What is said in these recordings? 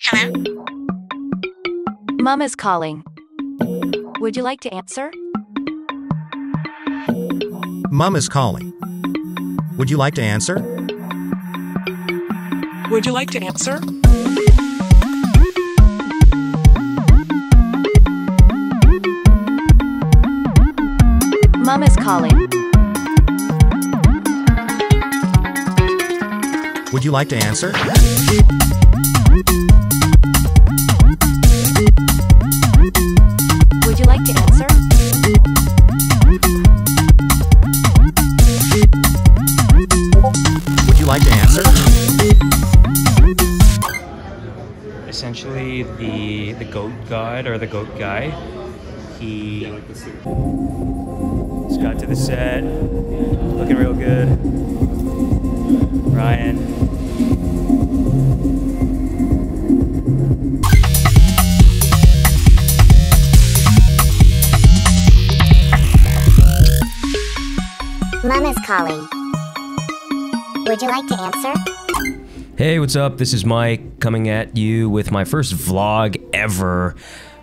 Hello? Mom is calling. Would you like to answer? Mom is calling. Would you like to answer? Would you like to answer? Mom is calling. Would you like to answer? Would you like to answer? Would you like to answer? Essentially, the goat god or the goat guy, he just got to the set, looking real good. Ryan. Mom is calling. Would you like to answer? Hey, what's up? This is Mike coming at you with my first vlog ever.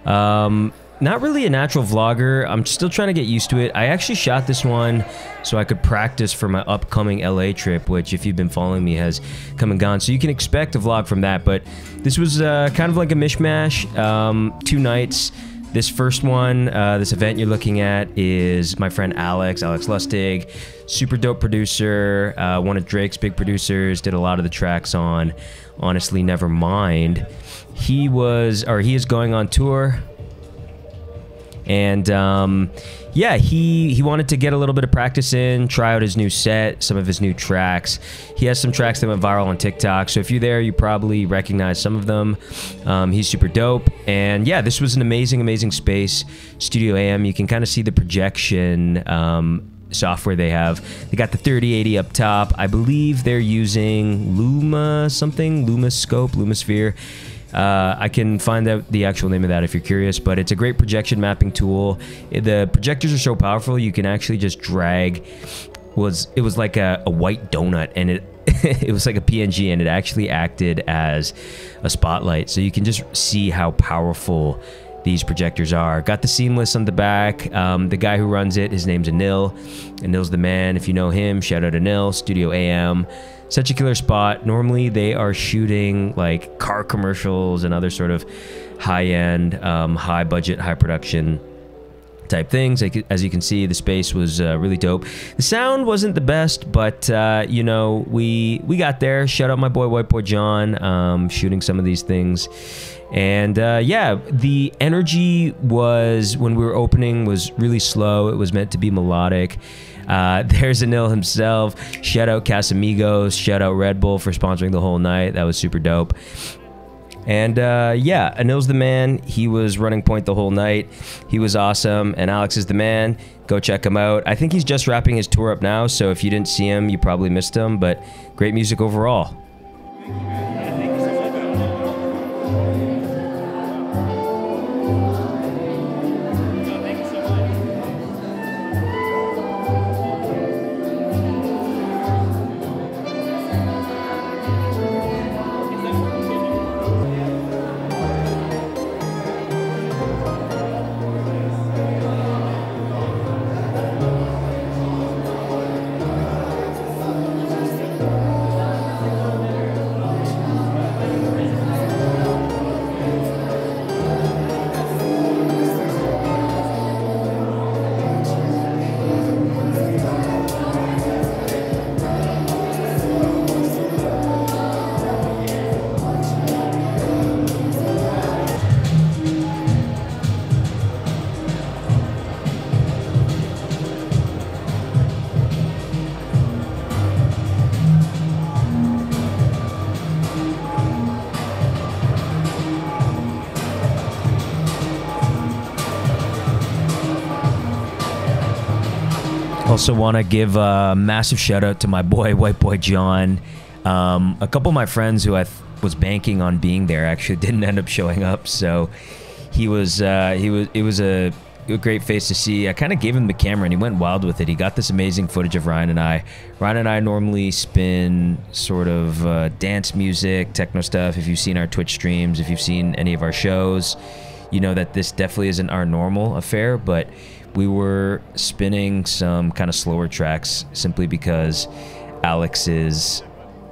Not really a natural vlogger. I'm still trying to get used to it. I actually shot this one so I could practice for my upcoming LA trip, which if you've been following me has come and gone. So you can expect a vlog from that, but this was kind of like a mishmash. 2 nights. This first one, this event you're looking at is my friend Alex Lustig, super dope producer, one of Drake's big producers, did a lot of the tracks on Honestly Nevermind. He is going on tour. And yeah, he wanted to get a little bit of practice in, try out his new set, some of his new tracks. He has some tracks that went viral on TikTok, so if you're there, you probably recognize some of them. He's super dope. And yeah, this was an amazing space. Studio AM, you can kind of see the projection software they have. They got the 3080 up top. I believe they're using Lumasphere. I can find out the actual name of that if you're curious, but it's a great projection mapping tool. The projectors are so powerful, you can actually just drag. It was like a white donut, and it was like a PNG, and it actually acted as a spotlight. So you can just see how powerful these projectors are. Got the seamless on the back. The guy who runs it, his name's Anil. Anil's the man. If you know him, shout out Anil. Studio AM. Such a killer spot. Normally they are shooting like car commercials and other sort of high-end, high-budget, high-production type things. As you can see, the space was really dope. The sound wasn't the best, but you know, we got there. Shout out my boy White Boy John, shooting some of these things. And yeah, the energy was, when we were opening, was really slow. It was meant to be melodic. There's Anil himself. Shout out Casamigos. Shout out Red Bull for sponsoring the whole night. That was super dope. And yeah, Anil's the man. He was running point the whole night. He was awesome. And Alex is the man. Go check him out. I think he's just wrapping his tour up now, so if you didn't see him, you probably missed him. But great music overall. Also want to give a massive shout out to my boy White Boy John. A couple of my friends who I was banking on being there actually didn't end up showing up, so it was a a great face to see. I kind of gave him the camera and he went wild with it. He got this amazing footage of Ryan and I. Ryan and I normally spin sort of dance music, techno stuff. If you've seen our Twitch streams, if you've seen any of our shows, you know that this definitely isn't our normal affair, but we were spinning some kind of slower tracks simply because Alex's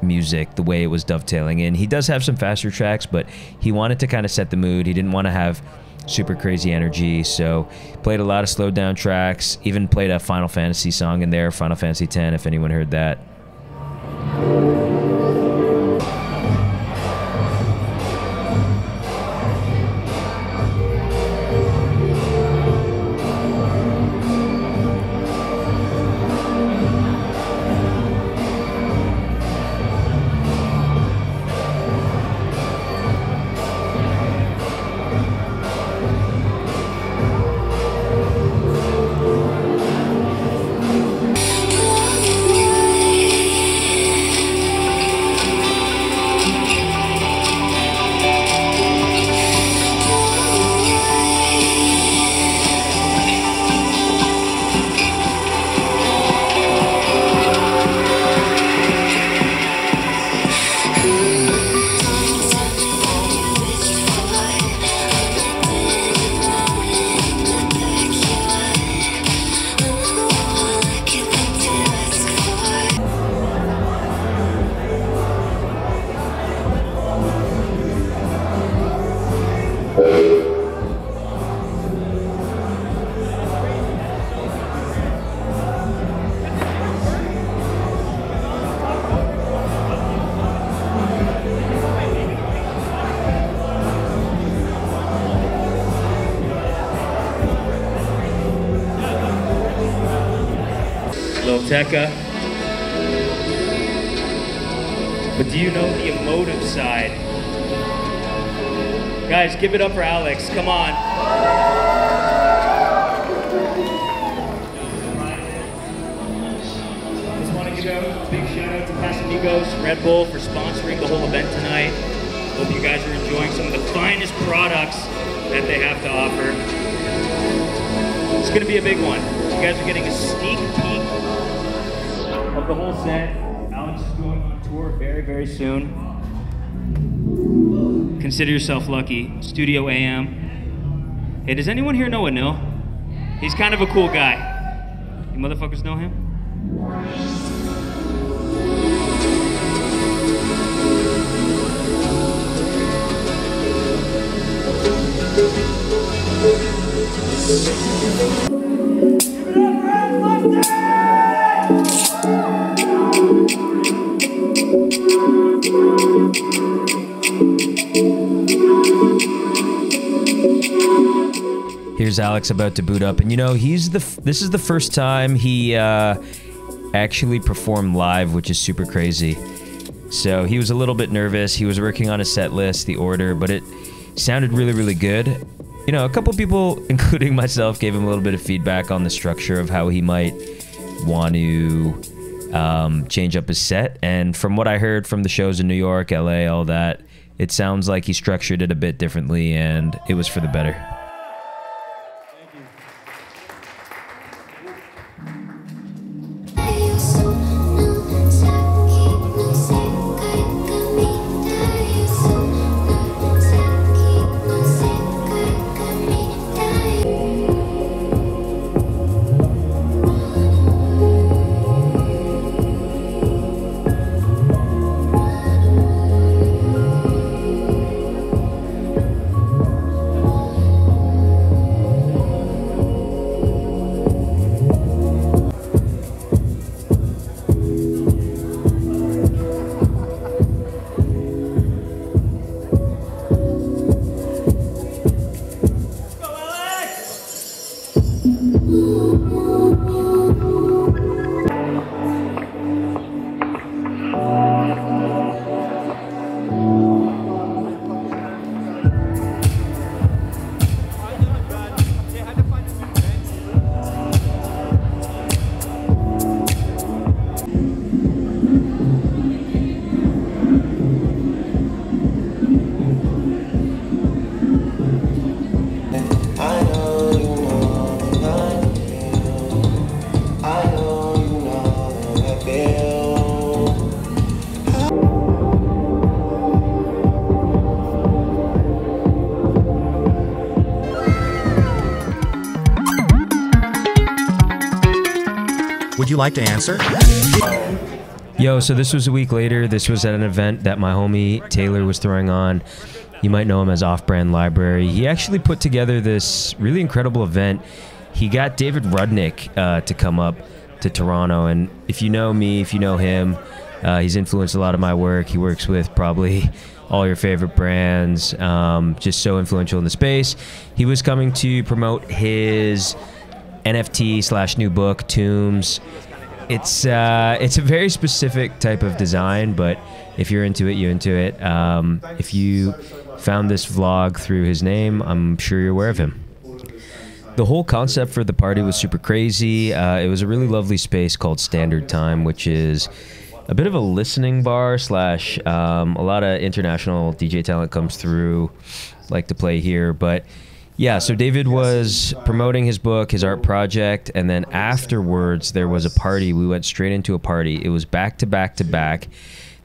music, the way it was dovetailing in. He does have some faster tracks, but he wanted to kind of set the mood. He didn't want to have super crazy energy, so played a lot of slowed down tracks, even played a Final Fantasy song in there, Final Fantasy X, if anyone heard that. Tekka. But do you know the emotive side? Guys, give it up for Alex. Come on. Just want to give a big shout out to Casamigos, Red Bull for sponsoring the whole event tonight. Hope you guys are enjoying some of the finest products that they have to offer. It's going to be a big one. You guys are getting a sneak peek of the whole set. Alex is going on tour very, very soon. Consider yourself lucky. Studio AM. Hey, does anyone here know Anil? He's kind of a cool guy. You motherfuckers know him? Here's Alex about to boot up, and you know, this is the first time he actually performed live, which is super crazy. So he was a little bit nervous. He was working on a set list, the order, but it sounded really, really good. You know, a couple people, including myself, gave him a little bit of feedback on the structure of how he might want to change up his set. And from what I heard from the shows in New York, LA, all that, it sounds like he structured it a bit differently, and it was for the better. Would you like to answer? Yo, so this was a week later. This was at an event that my homie Taylor was throwing on. You might know him as Off-Brand Library. He actually put together this really incredible event. He got David Rudnick to come up to Toronto. And if you know me, if you know him, he's influenced a lot of my work. He works with probably all your favorite brands, just so influential in the space. He was coming to promote his NFT / new book, Tombs. It's a very specific type of design, but if you're into it, you're into it. If you found this vlog through his name, I'm sure you're aware of him. The whole concept for the party was super crazy. It was a really lovely space called Standard Time, which is a bit of a listening bar / a lot of international DJ talent comes through, like to play here. But yeah, so David was promoting his book, his art project, and then afterwards there was a party. We went straight into a party. It was back to back to back.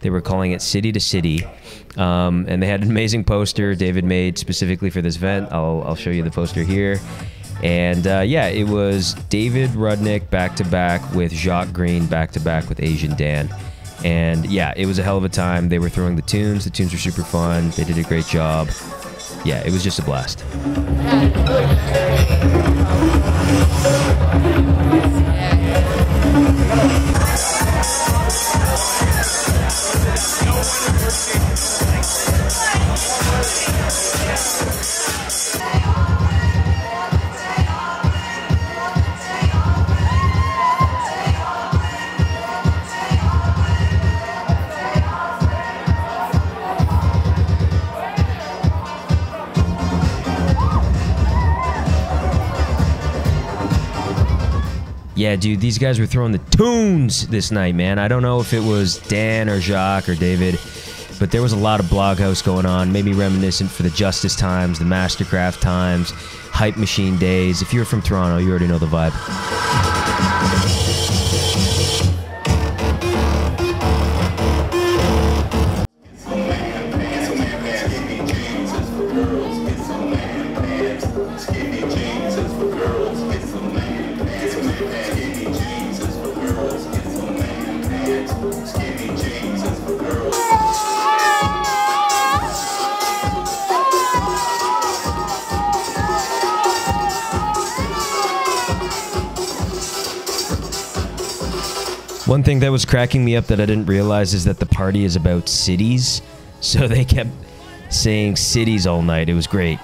They were calling it City to City, and they had an amazing poster David made specifically for this event. I'll show you the poster here. And yeah, it was David Rudnick back to back with Jacques Greene back to back with Asian Dan. And yeah, it was a hell of a time. They were throwing the tunes. The tunes were super fun. They did a great job. Yeah, it was just a blast. Yeah, dude, these guys were throwing the tunes this night, man. I don't know if it was Dan or Jacques or David, but there was a lot of Bloghouse going on. Made me reminiscent for the Justice times, the Mastercraft times, Hype Machine days. If you're from Toronto, you already know the vibe. One thing that was cracking me up that I didn't realize is that the party is about cities. So they kept saying cities all night. It was great.